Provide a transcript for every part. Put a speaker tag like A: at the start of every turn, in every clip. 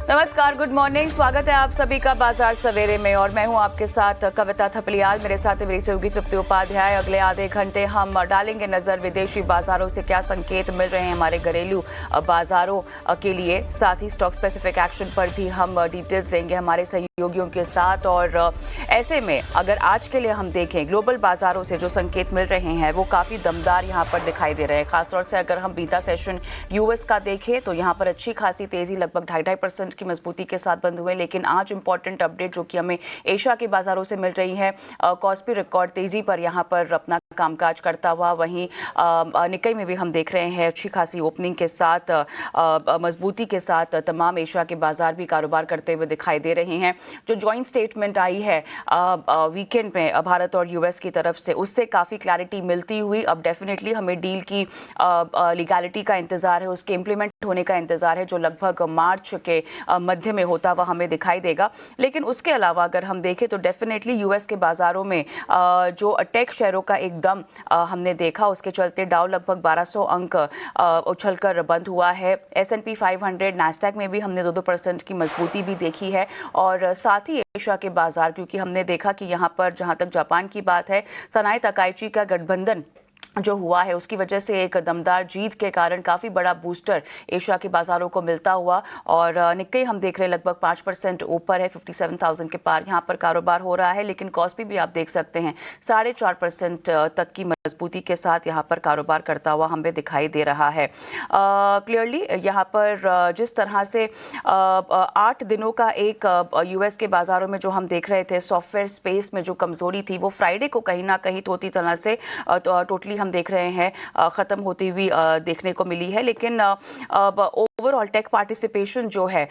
A: नमस्कार, good morning. स्वागत है आप सभी का बाजार सवेरे में और मैं हूं आपके साथ कविता थपलियाल। मेरे साथ मेरी सहयोगी तृप्ति उपाध्याय। अगले आधे घंटे हम डालेंगे नजर विदेशी बाजारों से क्या संकेत मिल रहे हैं हमारे घरेलू बाजारों के लिए। साथ ही स्टॉक स्पेसिफिक एक्शन पर भी हम डिटेल्स देंगे हमारे सहयोगियों के साथ। और ऐसे में अगर आज के लिए हम देखें ग्लोबल बाजारों से जो संकेत मिल रहे हैं वो काफ़ी दमदार यहाँ पर दिखाई दे रहे हैं। खासतौर से अगर हम बीता सेशन यूएस का देखें तो यहाँ पर अच्छी खासी तेजी लगभग 2.5% की मजबूती के साथ बंद हुए। लेकिन आज इंपॉर्टेंट अपडेट जो कि हमें एशिया के बाजारों से मिल रही है, कॉस्पी रिकॉर्ड तेजी पर यहाँ पर अपना कामकाज करता हुआ। वहीं निकाई में भी हम देख रहे हैं अच्छी खासी ओपनिंग के साथ मजबूती के साथ तमाम एशिया के बाजार भी कारोबार करते हुए दिखाई दे रहे हैं। जो ज्वाइंट स्टेटमेंट आई है वीकेंड में भारत और यूएस की तरफ से, उससे काफ़ी क्लैरिटी मिलती हुई। अब डेफिनेटली हमें डील की लीगैलिटी का इंतजार है, उसके इम्प्लीमेंट होने का इंतजार है जो लगभग मार्च के मध्य में होता हुआ हमें दिखाई देगा। लेकिन उसके अलावा अगर हम देखें तो डेफिनेटली यूएस के बाजारों में जो टेक शेयरों का एकदम हमने देखा, उसके चलते डाउ लगभग 1200 अंक उछलकर बंद हुआ है। S&P 500 नैस्डैक में भी हमने 2% की मजबूती भी देखी है। और साथ ही एशिया के बाजार, क्योंकि हमने देखा कि यहाँ पर जहाँ तक जापान की बात है, सनाई तकाइची का गठबंधन जो हुआ है उसकी वजह से एक दमदार जीत के कारण काफ़ी बड़ा बूस्टर एशिया के बाजारों को मिलता हुआ। और निक्केई हम देख रहे हैं लगभग 5% ऊपर है, 57,000 के पार यहाँ पर कारोबार हो रहा है। लेकिन कॉस्पी भी आप देख सकते हैं 4.5% तक की मजबूती के साथ यहाँ पर कारोबार करता हुआ हमें दिखाई दे रहा है। क्लियरली यहाँ पर जिस तरह से 8 दिनों का एक यूएस के बाजारों में जो हम देख रहे थे सॉफ्टवेयर स्पेस में जो कमजोरी थी वो फ्राइडे को कहीं ना कहीं तोती तरह से टोटली हम देख रहे हैं ख़त्म होती हुई देखने को मिली है। लेकिन ओवरऑल टेक पार्टिसिपेशन जो है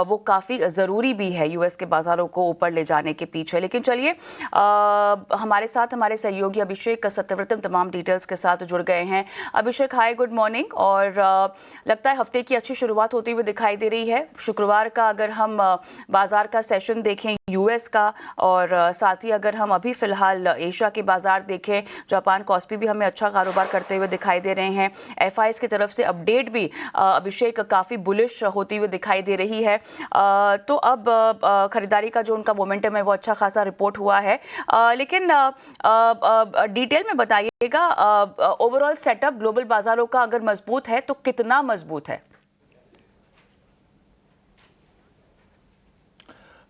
A: वो काफ़ी ज़रूरी भी है यूएस के बाज़ारों को ऊपर ले जाने के पीछे। लेकिन चलिए हमारे साथ हमारे सहयोगी अभिषेक सत्यव्रतम तमाम डिटेल्स के साथ जुड़ गए हैं। अभिषेक, हाय, गुड मॉर्निंग। और लगता है हफ्ते की अच्छी शुरुआत होती हुई दिखाई दे रही है। शुक्रवार का अगर हम बाज़ार का सेशन देखें यूएस का, और साथ ही अगर हम अभी फ़िलहाल एशिया के बाज़ार देखें, जापान कॉस्पी भी हमें अच्छा कारोबार करते हुए दिखाई दे रहे हैं। एफआईएस की तरफ से अपडेट भी अभिषेक काफ़ी बुलिश होती हुई दिखाई दे रही है। तो अब खरीदारी का जो उनका मोमेंटम है वो अच्छा खासा रिपोर्ट हुआ है। लेकिन डिटेल में बताइएगा ओवरऑल सेटअप ग्लोबल बाजारों का अगर मजबूत है तो कितना मजबूत है?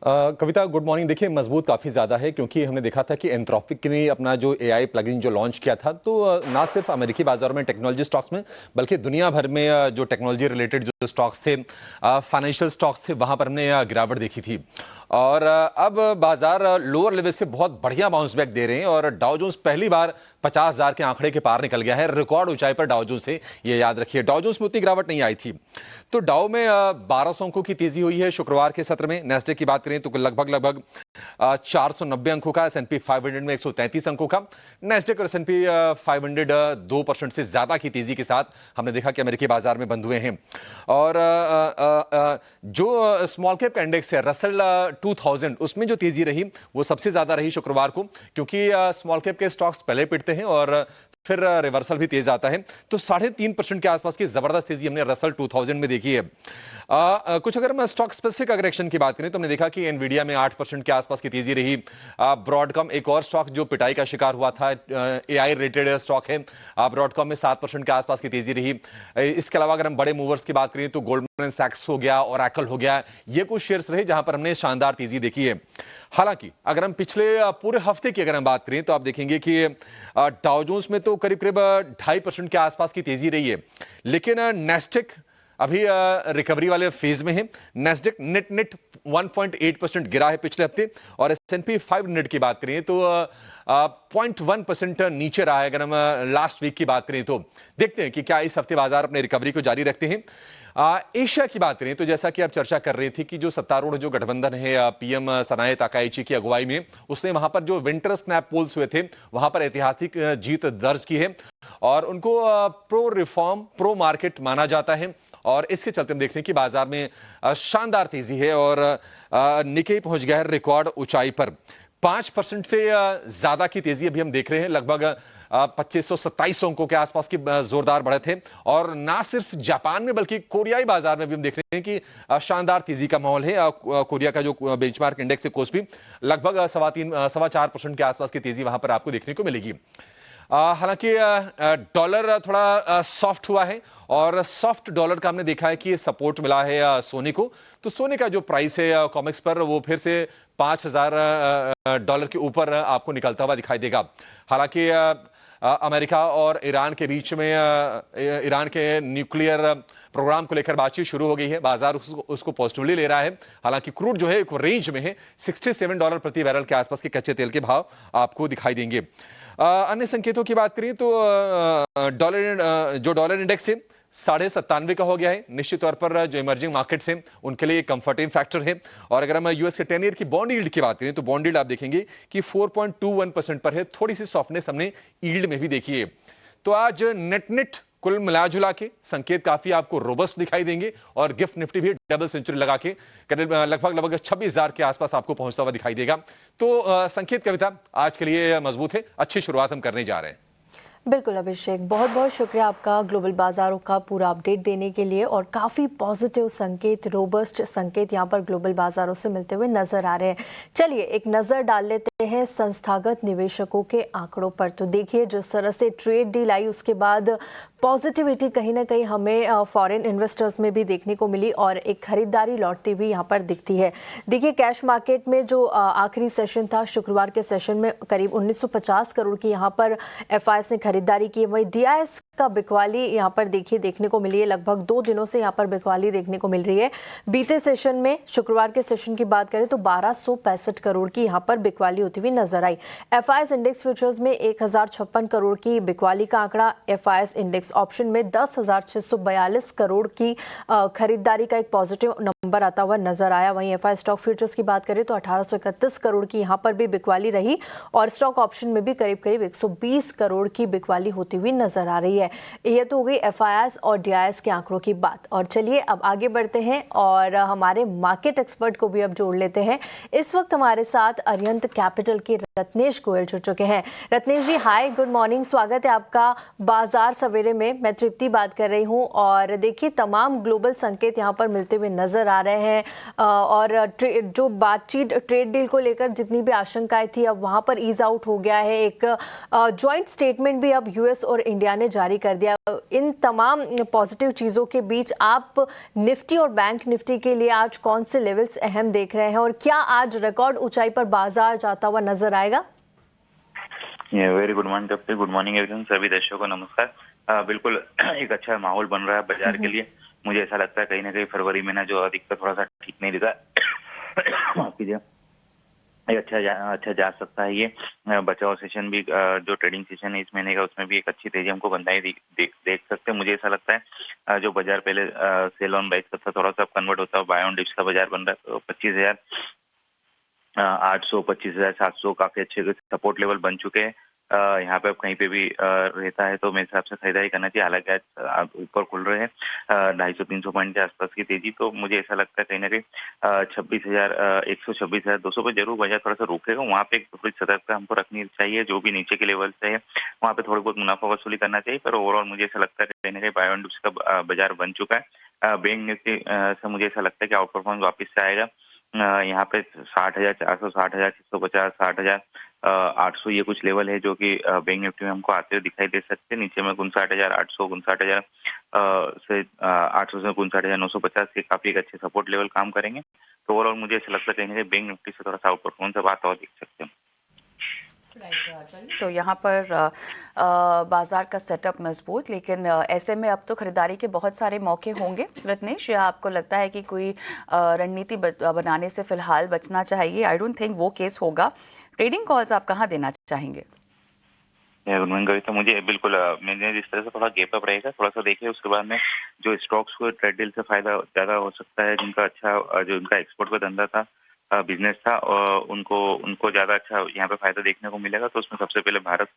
B: कविता, गुड मॉर्निंग। देखिए, मजबूत काफ़ी ज़्यादा है क्योंकि हमने देखा था कि एंथ्रोपिक ने अपना जो एआई प्लगइन जो लॉन्च किया था, तो ना सिर्फ अमेरिकी बाजारों में टेक्नोलॉजी स्टॉक्स में बल्कि दुनिया भर में जो टेक्नोलॉजी रिलेटेड जो स्टॉक्स थे, फाइनेंशियल स्टॉक्स थे, वहाँ पर हमने गिरावट देखी थी। और अब बाजार लोअर लेवल से बहुत बढ़िया बाउंस बैक दे रहे हैं और डाउ जोन्स पहली बार 50,000 के आंकड़े के पार निकल गया है। रिकॉर्ड ऊंचाई पर डाउ जोन्स है, ये याद रखिए। डाउ जोन्स में उतनी गिरावट नहीं आई थी, तो डाउ में 1200 अंकों की तेजी हुई है शुक्रवार के सत्र में। नेस्डैक की बात करें तो लगभग 490 अंकों का, S&P 500 में 133 अंकों का। नेस्डैक और S&P 500 2% से ज्यादा की तेजी के साथ हमने देखा कि अमेरिकी बाजार में बंद हुए हैं। और जो स्मॉल कैप इंडेक्स है रसल 2000, उसमें जो तेजी रही वो सबसे ज्यादा रही शुक्रवार को, क्योंकि स्मॉल कैप के स्टॉक्स पहले पिटते हैं और फिर रिवर्सल भी तेज आता है। तो 3.5% के आसपास की जबरदस्त तेजी हमने रसल 2000 में देखी है। कुछ अगर हम स्टॉक स्पेसिफिक अग्रेशन की बात करें तो हमने देखा कि एनवीडिया में 8% के आसपास की तेजी रही। ब्रॉडकॉम एक और स्टॉक जो पिटाई का शिकार हुआ था, एआई रिलेटेड स्टॉक है, ब्रॉडकॉम में 7% के आसपास की तेजी रही। इसके अलावा अगर हम बड़े मूवर्स की बात करें तो गोल्डमैन सैक्स हो गया, ओरेकल हो गया, ये कुछ शेयर्स रहे जहां पर हमने शानदार तेजी देखी है। हालांकि अगर हम पिछले पूरे हफ्ते की अगर हम बात करें तो आप देखेंगे कि डाउ जोन्स में तो करीब 2.5% के आसपास की तेजी रही है। लेकिन नेस्डैक अभी रिकवरी वाले फेज में है। नेस्डैक नेट 1.8% गिरा है पिछले हफ्ते, और S&P 500 की बात करें तो 0.1% नीचे रहा है। अगर हम लास्ट वीक की बात करें तो देखते हैं कि क्या इस हफ्ते बाजार अपने रिकवरी को जारी रखते हैं। एशिया की बात करें तो जैसा कि आप चर्चा कर रही थी कि जो सत्तारूढ़ जो गठबंधन है पीएम सनाए ताकाइची की अगुवाई में, उसने वहां पर जो विंटर स्नैप पोल्स हुए थे वहां पर ऐतिहासिक जीत दर्ज की है और उनको प्रो रिफॉर्म प्रो मार्केट माना जाता है। और इसके चलते हम देख रहे हैं कि बाजार में शानदार तेजी है और निकेई पहुंच गया है रिकॉर्ड ऊंचाई पर। 5% से ज्यादा की तेजी अभी हम देख रहे हैं। लगभग 2527 अंकों के आसपास की जोरदार बढ़त है। और ना सिर्फ जापान में बल्कि कोरियाई बाजार में भी हम देख रहे हैं कि शानदार तेजी का माहौल है। कोरिया का जो बेंचमार्क इंडेक्स है कोस्पी लगभग 4.25% के आसपास की तेजी वहां पर आपको देखने को मिलेगी। हालांकि डॉलर थोड़ा सॉफ्ट हुआ है और सॉफ्ट डॉलर का हमने देखा है कि सपोर्ट मिला है सोने को। तो सोने का जो प्राइस है कॉमेक्स पर वो फिर से $5,000 के ऊपर आपको निकलता हुआ दिखाई देगा। हालांकि अमेरिका और ईरान के बीच में ईरान के न्यूक्लियर प्रोग्राम को लेकर बातचीत शुरू हो गई है। बाजार उसको पॉजिटिवली ले रहा है। हालांकि क्रूड जो है एक रेंज में है, $67 प्रति बैरल के आसपास के कच्चे तेल के भाव आपको दिखाई देंगे। अन्य संकेतों की बात करें तो डॉलर इंडेक्स है 97.5 का हो गया है। निश्चित तौर पर जो इमर्जिंग मार्केट्स हैं उनके लिए कंफर्टिंग फैक्टर है। और अगर हम यूएस के 10 ईयर की बॉन्ड यील्ड की बात करें तो बॉन्ड यील्ड आप देखेंगे कि 4.21% पर है। थोड़ी सी सॉफ्टनेस हमने यील्ड में भी देखी है। तो आज नेट कुल मिलाजुला के संकेत काफी आपको रोबस्ट दिखाई देंगे और गिफ्ट निफ्टी भी डबल सेंचुरी लगा के करीब लगभग 26,000 के आसपास आपको पहुंचता हुआ दिखाई देगा। तो संकेत कविता आज के लिए मजबूत है। अच्छी शुरुआत हम करने जा रहे हैं।
C: बिल्कुल अभिषेक, बहुत बहुत शुक्रिया आपका ग्लोबल बाजारों का पूरा अपडेट देने के लिए। और काफ़ी पॉजिटिव संकेत, रोबस्ट संकेत यहाँ पर ग्लोबल बाजारों से मिलते हुए नजर आ रहे हैं। चलिए एक नज़र डाल लेते हैं संस्थागत निवेशकों के आंकड़ों पर। तो देखिए जिस तरह से ट्रेड डील आई उसके बाद पॉजिटिविटी कहीं ना कहीं हमें फॉरेन इन्वेस्टर्स में भी देखने को मिली और एक खरीदारी लौटती हुई यहाँ पर दिखती है। देखिए कैश मार्केट में जो आखिरी सेशन था शुक्रवार के सेशन में करीब 1950 करोड़ की यहाँ पर एफआईएस ने खरीदारी की। वही डीआईएस का बिकवाली यहाँ पर देखिए देखने को मिली है। लगभग 2 दिनों से यहाँ पर बिकवाली देखने को मिल रही है। बीते सेशन में शुक्रवार के सेशन की बात करें तो 1265 करोड़ की यहाँ पर बिकवाली होती हुई नजर आई। एफआईएस इंडेक्स फ्यूचर्स में 1056 करोड़ की बिकवाली का आंकड़ा, एफआईएस इंडेक्स ऑप्शन में 10,642 करोड़ की खरीदारी का एक पॉजिटिव नंबर आता हुआ नजर आया। वहीं एफआईएस स्टॉक फ्यूचर्स की बात करें तो 1831 करोड़ की यहाँ पर भी बिकवाली रही और स्टॉक ऑप्शन में भी करीब करीब 120 करोड़ की बिकवाली होती हुई नजर आ रही है। यह तो हो गई एफआईएस और डीआईएस के आंकड़ों की बात। और चलिए अब आगे बढ़ते हैं और हमारे मार्केट एक्सपर्ट को भी अब जोड़ लेते हैं। इस वक्त हमारे साथ अरिहंत कैपिटल के रत्नेश गोयल जुड़ चुके हैं। रत्नेश जी हाय, गुड मॉर्निंग, स्वागत है आपका बाजार सवेरे में। मैं तृप्ति बात कर रही हूं और देखिए तमाम ग्लोबल संकेत यहां पर मिलते हुए नजर आ रहे हैं और जो बातचीत ट्रेड डील को लेकर जितनी भी आशंकाएं थी अब वहां पर ईज आउट हो गया है। एक जॉइंट स्टेटमेंट भी अब यूएस और इंडिया ने जारी कर दिया। इन तमाम पॉजिटिव चीजों के बीच आप निफ्टी और बैंक निफ्टी के लिए आज कौन से लेवल्स अहम देख रहे हैं और क्या आज रिकॉर्ड ऊंचाई पर बाजार जाता हुआ नजर आएगा?
D: वेरी गुड मॉर्निंग तृप्ति, गुड मॉर्निंग एवरीवन, सभी दर्शकों को नमस्कार। बिल्कुल एक अच्छा माहौल बन रहा है बाजार के लिए। मुझे ऐसा लगता है कहीं ना कहीं फरवरी महीना जो अधिकतर थोड़ा सा ठीक नहीं दिखा माफ कीजिए, अच्छा जा सकता है। ये बचाव सेशन भी जो ट्रेडिंग सेशन है इस महीने का उसमें भी एक अच्छी तेजी हमको बनता देख सकते हैं। मुझे ऐसा लगता है जो बाजार पहले सेल ऑन बाइज का था थोड़ा सा कन्वर्ट होता है, बाय ऑन डिप्स का बाजार बन रहा है। तो 25,800 25,700 काफी अच्छे सपोर्ट लेवल बन चुके हैं। यहाँ पे अब कहीं पे भी रहता है तो मेरे हिसाब से खरीदारी करना चाहिए। हालांकि आज ऊपर खुल रहे हैं 250-300 पॉइंट के आसपास की तेजी। तो मुझे ऐसा लगता है कहीं ना कहीं 26,200 पे जरूर बाजार थोड़ा सा रुकेगा। वहाँ पे एक थोड़ी सतर्कता हमको रखनी चाहिए। जो भी नीचे के लेवल से है वहाँ पे थोड़ी बहुत मुनाफा वसूली करना चाहिए। पर ओवरऑल मुझे ऐसा लगता है कहीं ना कहीं बाय ऑन डिप्स का बाजार बन चुका है। बैंक निफ्टी से मुझे ऐसा लगता है कि आउट परफॉर्मेंस वापस से आएगा। यहाँ पे 60,400, 60,650, 60,800 ये कुछ लेवल है जो कि बैंक निफ्टी में हमको आते हुए दिखाई दे सकते हैं। नीचे में 59,800, 59,000 से 800 से 59,950 के काफी एक अच्छे सपोर्ट लेवल काम करेंगे। तो ओवरऑल मुझे ऐसा लगता है कहीं ना कहीं बैंक निफ्टी से थोड़ा सा आउट परफॉर्मेंस अब आता हुआ दिख सकते हैं।
A: तो यहाँ पर बाजार का सेटअप मजबूत, लेकिन ऐसे में अब तो खरीदारी के बहुत सारे मौके होंगे रत्नेश, या आपको लगता है कि कोई रणनीति बनाने से फिलहाल बचना चाहिए? आई डोंट थिंक वो केस होगा। ट्रेडिंग कॉल्स आप कहाँ देना चाहेंगे?
D: तो मुझे बिल्कुल मैंने जिस तरह से थोड़ा गैप अप रहेगा, थोड़ा सा देखिए उसके बाद में जो स्टॉक्स को ट्रेड डील से फायदा ज्यादा हो सकता है, जिनका अच्छा जो इनका एक्सपोर्ट का धंधा था बिजनेस था उनको ज़्यादा अच्छा यहाँ पे फायदा देखने को मिलेगा। तो उसमें सबसे पहले भारत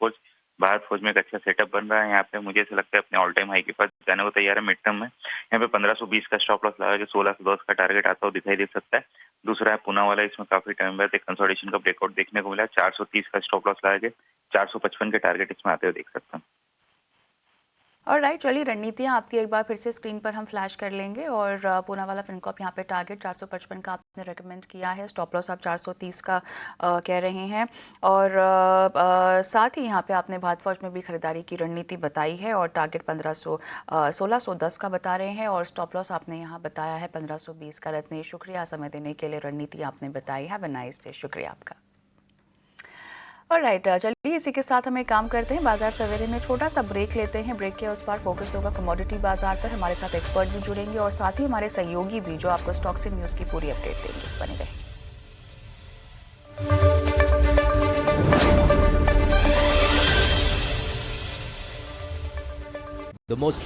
D: फोर्ज में एक अच्छा सेटअप बन रहा है। यहाँ पे मुझे ऐसा लगता है अपने ऑल टाइम हाई के पास जाने को तैयार है मिड टर्म में। यहाँ पे 1520 का स्टॉप लॉस लगा के 1610 का टारगेट आता हुआ दिखाई दे सकता है। दूसरा है पूना वाला, इसमें काफी टाइम बाद एक कंसोलिडेशन का ब्रेकआउट देखने को मिला। 430 का स्टॉप लॉस लगा के 455 के टारगेट इसमें आते हुए देख सकते हैं।
A: और राइट, चलिए रणनीतियाँ आपकी एक बार फिर से स्क्रीन पर हम फ्लैश कर लेंगे। और पूना वाला फिनकॉर्प यहाँ पे टारगेट 455 का आपने रेकमेंड किया है, स्टॉप लॉस आप 430 का कह रहे हैं। और साथ ही यहाँ पे आपने भारत फौज में भी खरीदारी की रणनीति बताई है और टारगेट 1610 का बता रहे हैं और स्टॉप लॉस आपने यहाँ बताया है 1520 का। रत्नेश, शुक्रिया समय देने के लिए, रणनीति आपने बताई है। Have a nice day. शुक्रिया आपका। और राइट, चलिए इसी के साथ हम एक काम करते हैं, बाजार सवेरे में छोटा सा ब्रेक लेते हैं। ब्रेक के उस पार फोकस होगा कमोडिटी बाजार पर। हमारे साथ एक्सपर्ट भी जुड़ेंगे और साथ ही हमारे सहयोगी भी, जो आपको स्टॉक्स इन न्यूज़ की पूरी अपडेट देंगे। बने रहें।
E: The most